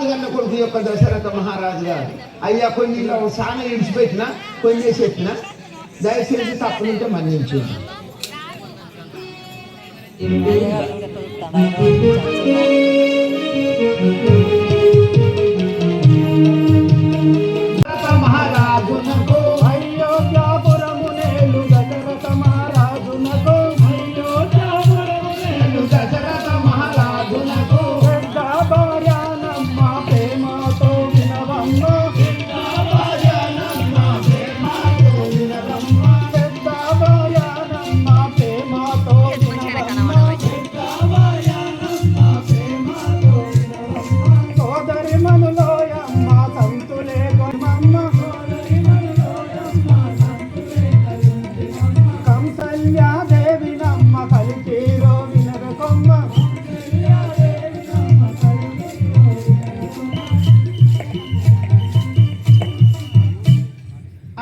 మహారాజు కన్నా కొడుకు యొక్క దశరథ మహారాజు గారు అయ్యా కొన్ని చాలా ఇడిచిపెట్టినా కొన్ని చేసిన దయచేసి తప్పులుంటే మన్నించండి. మహారాజునకు అయోధ్యాపురమునేలు దశరథ మహారాజునకు అయోధ్యాపురమునేలు దశరథ మహారాజునకు పెద్ద భార్యానమ్మ ప్రేమతో వినవమ్మ పెద్ద భార్యానమ్మ ప్రేమతో వినవమ్మ పెద్ద భార్యానమ్మ ప్రేమతో వినవమ్మ పెద్ద భార్యానమ్మ ప్రేమతో వినవమ్మ సోదరి మనులోయమ్మ సంతులే గొర్మమ్మ సోదరి మనులోయమ్మ సంతులే కంసల్యాదేవి నమ్మ కలిపేరో వినరకొమ్మ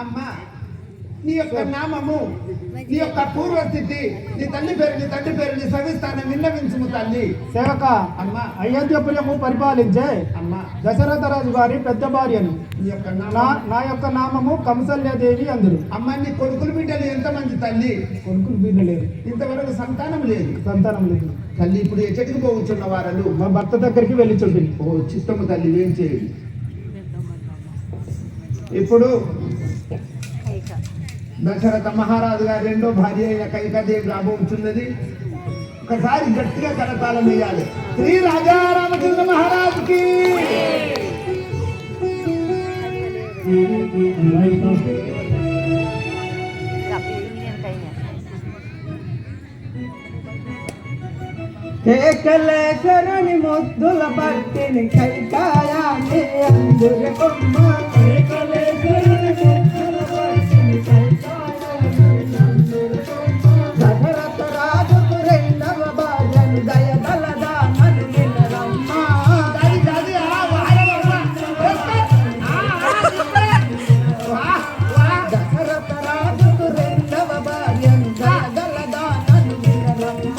అమ్మా నీ యొక్క నామము నీ యొక్క పూర్వస్థితి నీ తండ్రి పేరు నీ సవిస్తానం విన్నవించుము తల్లి. సేవక అమ్మ అయోధ్యపురము పరిపాలించే అమ్మ దశరథరాజు గారి పెద్ద భార్యను. నా యొక్క నామము కంసల్యాదేవి అందురు. అమ్మ నీ కొడుకులు బిడ్డలు ఎంతమంది తల్లి? కొడుకులు బిడ్డ లేరు, ఇంతవరకు సంతానం లేదు. తల్లి ఇప్పుడు ఎచ్చటికి పోవచ్చున్న వారలు మా భర్త దగ్గరికి వెళ్ళి చూపింది. ఓ చిత్తము తల్లి ఏం చేయండి. ఇప్పుడు దశరథ మహారాజు గారి రెండో భార్య అయిన కైకదేవి రాబోతున్నది. ఒకసారి గట్టిగా కరతాళం వేయాలి. శ్రీ రాజా రామచంద్ర మహారాజుకి కేకలేశ్వరుని ముద్దుల పట్టిని కైకాయాన్ని అందురు కొమ్మ కేకలేశ్వరుని ముద్దుల పట్టిని కైకాయాన్ని అందురు కొమ్మ దశరథ రాజుకు రెండవ భార్యను దయగలదా నన్ను వినరమ్మ దశరథ రాజుకు రెండవ భార్యను దయగలదా నన్ను వినరమ్మ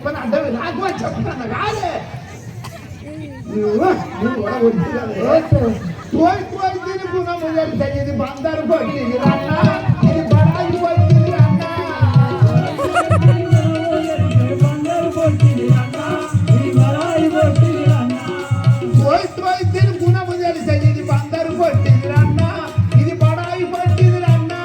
పట్టుకొని అడ్డమే నాకు అని చెప్తాను కాదే నువ్వు కూడా వద్దు కదా పోయి పోయి తిని గుణము తెలిసే ఇది బందరు కొట్టింది రన్నా ఇది బడాయి కొట్టింది రన్నా పోయి పోయి తిని గుణము తెలిసే ఇది బందరు కొట్టింది రన్నా ఇది బడాయి కొట్టింది రన్నా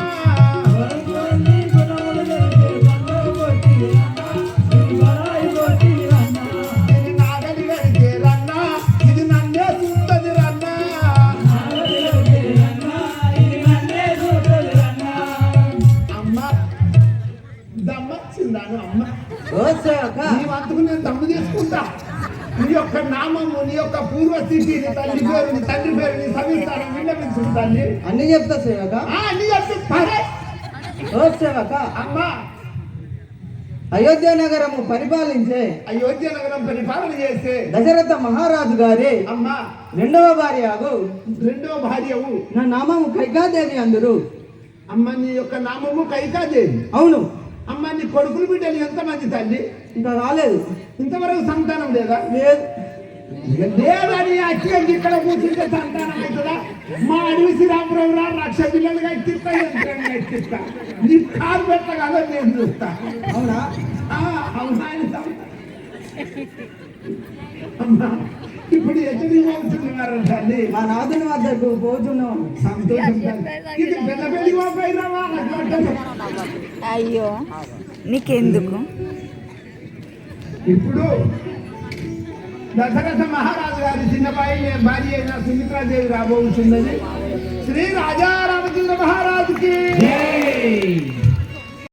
ఇది నాగలి కడితే రన్నా ఇది నన్నే చూస్తుంది రన్నా అమ్మ దమ్మచ్చిందాను అమ్మ నీ వంతుకు నేను దమ్ము తీసుకుంటా నీ యొక్క నామము నీ యొక్క పూర్వస్థితి నీ తల్లి పేరు నీ తండ్రి పేరు నీ సవిస్తాను విన్నవించుకు తల్లి అన్ని చెప్తా సేవక అన్ని చెప్పి పరే ఓ సేవక అమ్మ అయోధ్య నగరము పరిపాలించే అయోధ్య నగరం పరిపాలన చేస్తే దశరథ మహారాజు గారి అమ్మ రెండవ భార్యకు రెండో భార్యవు నా నామము కైకాదేవి అందరు. అమ్మ నీ యొక్క నామము కైకాదేవి. అవును. అమ్మ నీ కొడుకులు బిడ్డలు ఎంతమంది తల్లి? ఇంకా కాలేదు. ఇంతవరకు సంతానం లేదా? లేదు. లేదని అక్కడికి ఇక్కడ కూర్చుంటే సంతానం అవుతుందా? మా అడవి శ్రీరామరావు రావు లక్ష పిల్లలుగా ఎక్కిస్తా యంత్రంగా ఎక్కిస్తా నీ కారు పెట్టగానే నేను చూస్తా. అవునా? అవునా? అమ్మా ఇప్పుడు ఎక్కడికి పోతున్నారు తల్లి? మా నాదుని వద్దకు పోతున్నాం. సంతోషం. ఇది పెద్ద పెళ్లి పోయినావా? అయ్యో నీకెందుకు? ఇప్పుడు దశరథ మహారాజు గారి చిన్నబాయి భార్య అయిన సుమిత్రాదేవి రాబోతున్నది. శ్రీ రాజా రామచంద్ర మహారాజుకి